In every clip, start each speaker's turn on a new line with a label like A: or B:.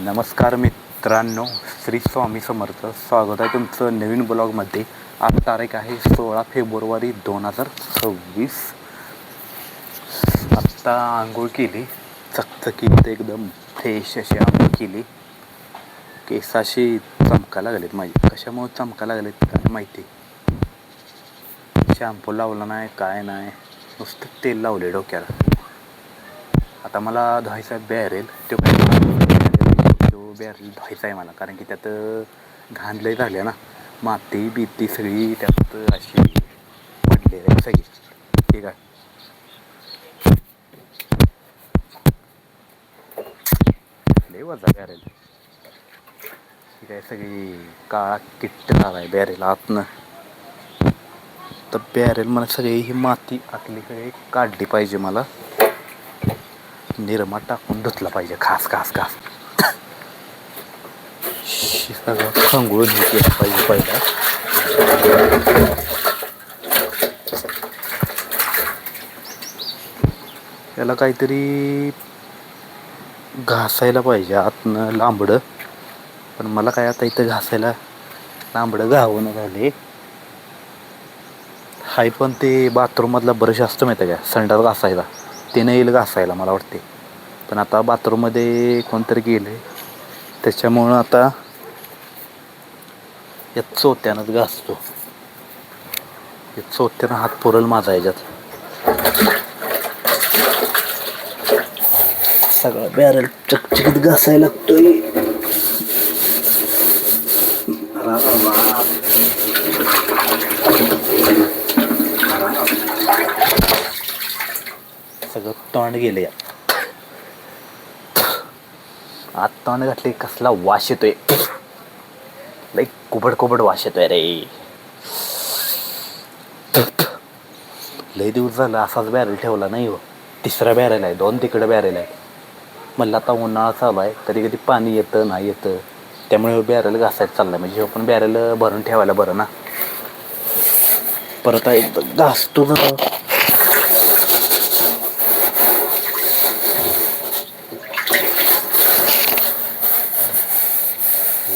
A: नमस्कार मित्रांनो, श्री स्वामी समर्थ. स्वागत आहे तुमचं नवीन ब्लॉगमध्ये. आज तारीख आहे 16 फेब्रुवारी 2026. आत्ता आंघोळ केली, चकचकीत एकदम फ्रेश अशी आंघोळ केली. केस अशी चमकायला लागलेत माझी. कशामुळे चमकायला लागलेत काय माहिती. शॅम्पू लावला नाही, काय नाही, नुसतं तेल लावले डोक्याला. आता मला धुवायचा बॅरेल, तो बॅरेल धुवायचा आहे मला, कारण की त्यात घाण लय झाली ना. माती बीती सगळी त्यात अशी पडली आहे सगळी. ठीक आहे, लय वजा बॅरेल. ठीक आहे, सगळी काळा किट्ट झाला आहे बॅरेल आतनं. तर बॅरेल मला सगळी ही माती आतली सगळी काढली पाहिजे. मला निरमा टाकून धुतला पाहिजे खास खास खास. सगळं खंगळून हे केलं पाहिजे पहिला. याला काहीतरी घासायला पाहिजे आतनं लांबडं, पण मला काय आता इथं घासायला लांबडं घावणं झाले. हाय पण ते बाथरूममधला ब्रश असतो माहिती आहे का, संडास घासायला, ते नाही येईल घासायला मला वाटते. पण आता बाथरूममध्ये कोणतरी गेले, त्याच्यामुळं आता या चोत्यानंच घासतो. या चोत्यानं हात पुरल माझा याच्यात. सगळं बॅरल चकचकीत घासायला लागतोय. सगळं तोंड गेलं या आत. तोंड घातले कसला वास येतोय, लई कुबड कुबड वास येतोय रे. लई दिवस झाला असाच बॅरल ठेवला नाही हो. तिसरा बॅरल आहे, 2 तिकडं बॅरल आहे. म्हणलं आता उन्हाळा चालू आहे, कधी कधी पाणी येतं नाही येतं, त्यामुळे बॅरल घासायचं चाललं. म्हणजे हे पण बॅरल भरून ठेवायला बरं ना. परत एकदा घासतो ना.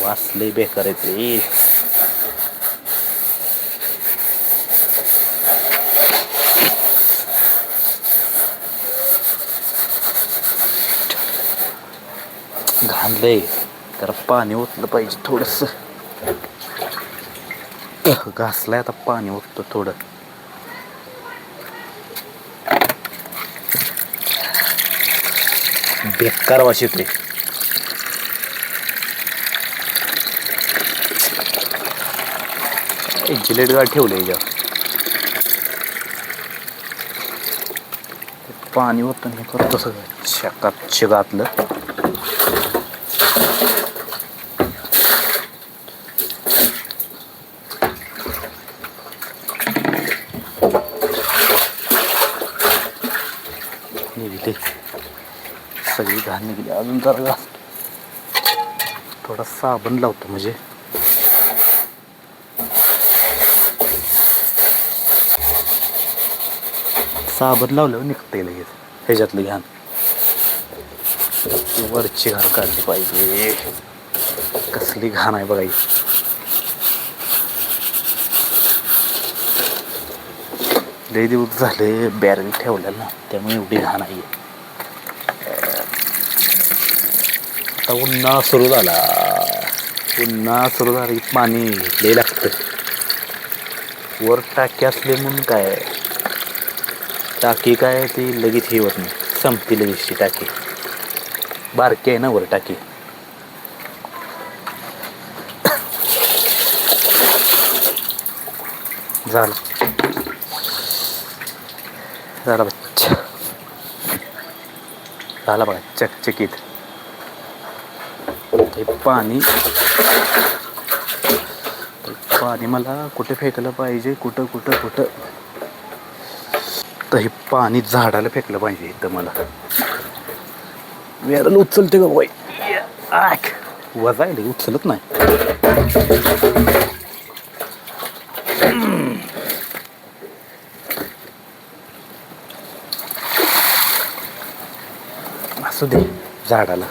A: वास लई बेकार येते. घाणलंय, तर पाणी ओतलं पाहिजे थोडस. घासलाय आता, पाणी ओततो थोडं. बेकार वास येतोय. जिलेट गाड ठेवलं याच्यावर. पाणी ओतून हे करतो सगळं चकाचक आतलं. निघले सगळी घाण निघली. अजून जरा घासतो, थोडा साबण लावतो म्हणजे साबण लावल्यावर निघते लगेच ह्याच्यातली घाण. वरची घाण काढली पाहिजे. कसली घाण आहे बघा. लई दिवस झाले बॅरल ठेवलेलं ना, त्यामुळे एवढी घाण आहे. आता उन्हाळा सुरू झाला, उन्हाळा सुरू झाला की पाणी लई लागतं. वर टाकी असले म्हणून काय, टाकी काय ती लगेच हे होत नाही, संपती लगेच ती टाकी. बारकी आहे ना वर टाकी. झालं झालं बच्चा, झाला बघा चकचकीत. ते पाणी मला कुठे फेकलं पाहिजे, कुठं कुठं कुठं. तर हे पाणी झाडाला फेकलं पाहिजे इथं. मला वेळेला उचलते का बाई, वजायला उचलत नाही. असू दे झाडाला.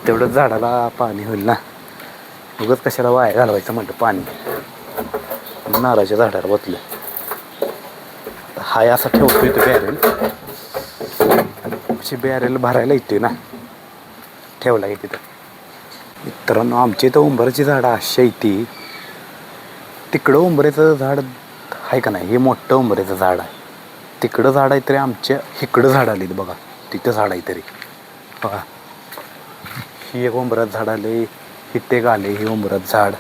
A: तेवढं झाडाला पाणी होईल ना. उगाच कशाला वाया घालवायचं म्हणतं पाणी. नारळाच्या झाडाला बसलं. हाय असा ठेवतो इथं बॅरेल. अशी बॅरेल भरायला येतोय ना, ठेवला की तिथं. मित्रांनो, आमच्या इथं उंबराची झाडं अशी आहे ती. तिकडं उंबऱ्याचं झाड आहे का नाही, हे मोठं उंबऱ्याचं झाड आहे. तिकडं झाड आहे तरी आमच्या इकडं झाड आलेत बघा. तिथं झाड आहे तरी बघा. ही एक उंबरात झाड आले, इथे एक आले हे उंबरात झाड.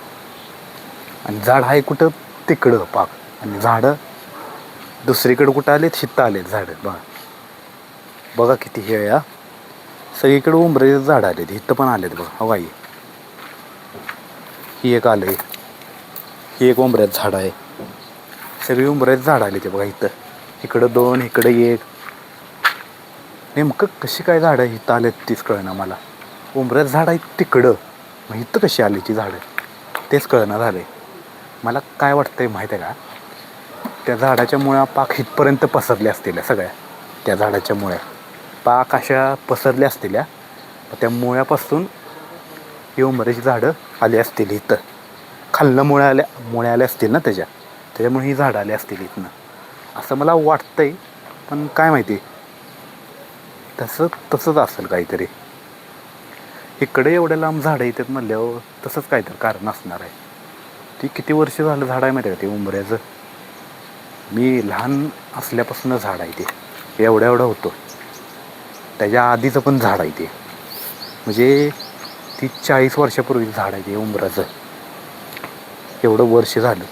A: आणि झाड आहे कुठं, तिकडं पाक. आणि झाडं दुसरीकडं कुठं आलेत, हित्तं आलेत झाडं बघा. बघा किती हे या सगळीकडे उंबराचे झाड आलेत. इथं पण आलेत बघा. हवा ही एक आलं, ही एक उंबऱ्यात झाड आहे. सगळी उंबऱ्यात झाड आले ते बघा. इकडं 2, इकडं 1. नेमकं कशी काय झाडं इथं आलेत तीच कळना मला. उंबऱ्यात झाड आहे तिकडं, मग इथं कशी आली ती झाडं तेच कळना झालंय मला. काय वाटतंय माहीत आहे का, त्या झाडाच्या मुळ्या पाक इथपर्यंत पसरल्या असतील सगळ्या. त्या झाडाच्या मुळ्या पाक अशा पसरल्या असतील. त्या मुळ्यापासून ही उंबऱ्याची झाडं आली असतील इथं. खाल्लं मुळ्या आल्या असतील ना त्याच्यामुळे ही झाडं आली असतील इथनं, असं मला वाटतंय. पण काय माहिती, तसंच असेल काहीतरी. इकडे एवढ्या लांब झाडं येतात म्हणल्यावर तसंच काहीतरी कारण असणार आहे. ती किती वर्ष झालं झाड आहे माहिती आहे का ते उंबऱ्याचं. मी लहान असल्यापासून झाड आहे ते. एवढं होतो त्याच्या आधीचं पण झाड आहे ते. म्हणजे ती 40 वर्षापूर्वीचं झाड आहे ते उंबराचं. एवढं वर्ष झालं.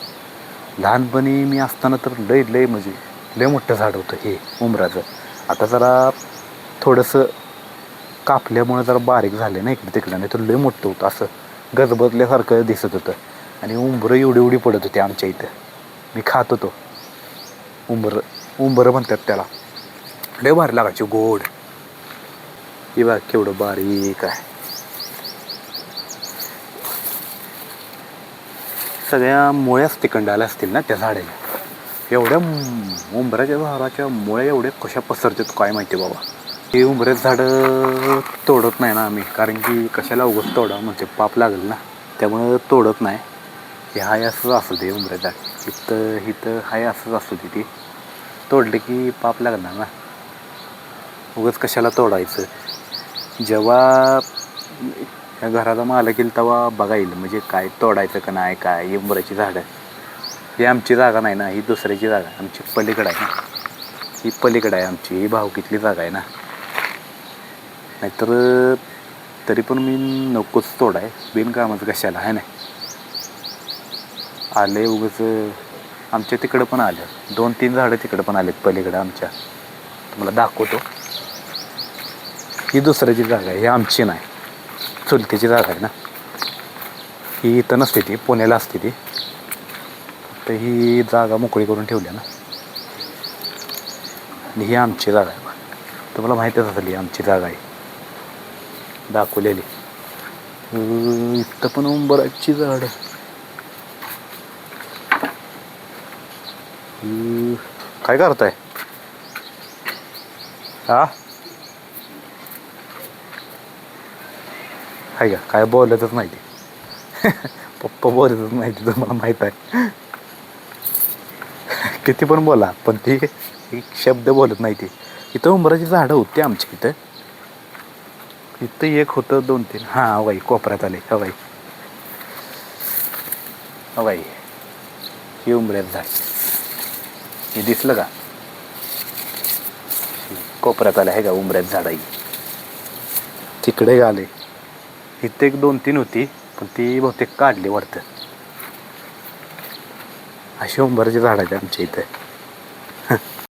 A: लहानपणी मी असताना तर लय म्हणजे लय मोठं झाड होतं हे उंबराचं. आता जरा थोडंसं कापल्यामुळं जरा बारीक झालं ना इकडे तिकडं, नाही तर लय मोठं होतं. असं गजबजल्यासारखं दिसत होतं. आणि उंबरं एवढी पडत होती आमच्या इथं. मी खात होतो उंबरं म्हणतात त्याला. लय भारी लागायचे, गोड. हे बघ केवढं बारीक आहे. सगळ्या मुळ्याच तिकडं आल्या असतील ना त्या झाडाला. एवढ्या उंबराच्या झाडाच्या मुळ्या एवढ्या कशा पसरतात काय माहिती बाबा. हे उंबऱ्याचं झाडं तोडत नाही ना आम्ही, कारण की कशाला उगाच तोडा म्हणजे पाप लागेल ना, त्यामुळं तोडत नाही. हे हाय असंच असू दे उंबऱ्याचं झाड. इथं हाय असंच असू दे. ती तोडले की पाप लागणार ना, उगाच कशाला तोडायचं. जेव्हा ह्या घराचा मालक येईल तेव्हा बघायला म्हणजे काय तोडायचं का नाही काय. उंबराची झाडं ही आमची जागा नाही ना, ही दुसऱ्याची जागा आहे. आमची पलीकडं आहे ना, ही पलीकडं आहे आमची. ही भावकीतली जागा आहे ना. नाहीतर तरी पण मी नकोच तोडाय, बिनकामाचं कशाला आहे ना. आले उगाच. आमच्या तिकडं पण आलं 2-3 झाडं तिकडं पण आलेत पलीकडं आमच्या. तुम्हाला दाखवतो. ही दुसऱ्याची जागा आहे, ही आमची नाही, चुलतीची जागा आहे ना. ही इथं नसते, ती पुण्याला असते ती. तर ही जागा मोकळी करून ठेवली ना, आणि ही आमची जागा आहे. तुम्हाला माहीतच असेल ही आमची जागा आहे, दाखवलेली. इथं पण उंबराची झाड. काय करताय हा? आहे का काय बोलतच नाही ते. पप्पा बोलतच नाही ते, तुम्हाला माहीत आहे. किती पण बोला पण ती एक शब्द बोलत नाही ती. इथं उंबराची झाडं होती आमची इथं. इथं एक होतं 2-3. हां बाई कोपऱ्यात आले. हवाई हवाई ही उंबऱ्याचं झाड. हे दिसलं का कोपऱ्यात आलं आहे का उंबऱ्याचं झाड आहे. तिकडे आले. इथं एक 2-3 होती पण ती बहुतेक काढली वाटतं. अशी उंबराची झाड आहेत आमच्या इथं.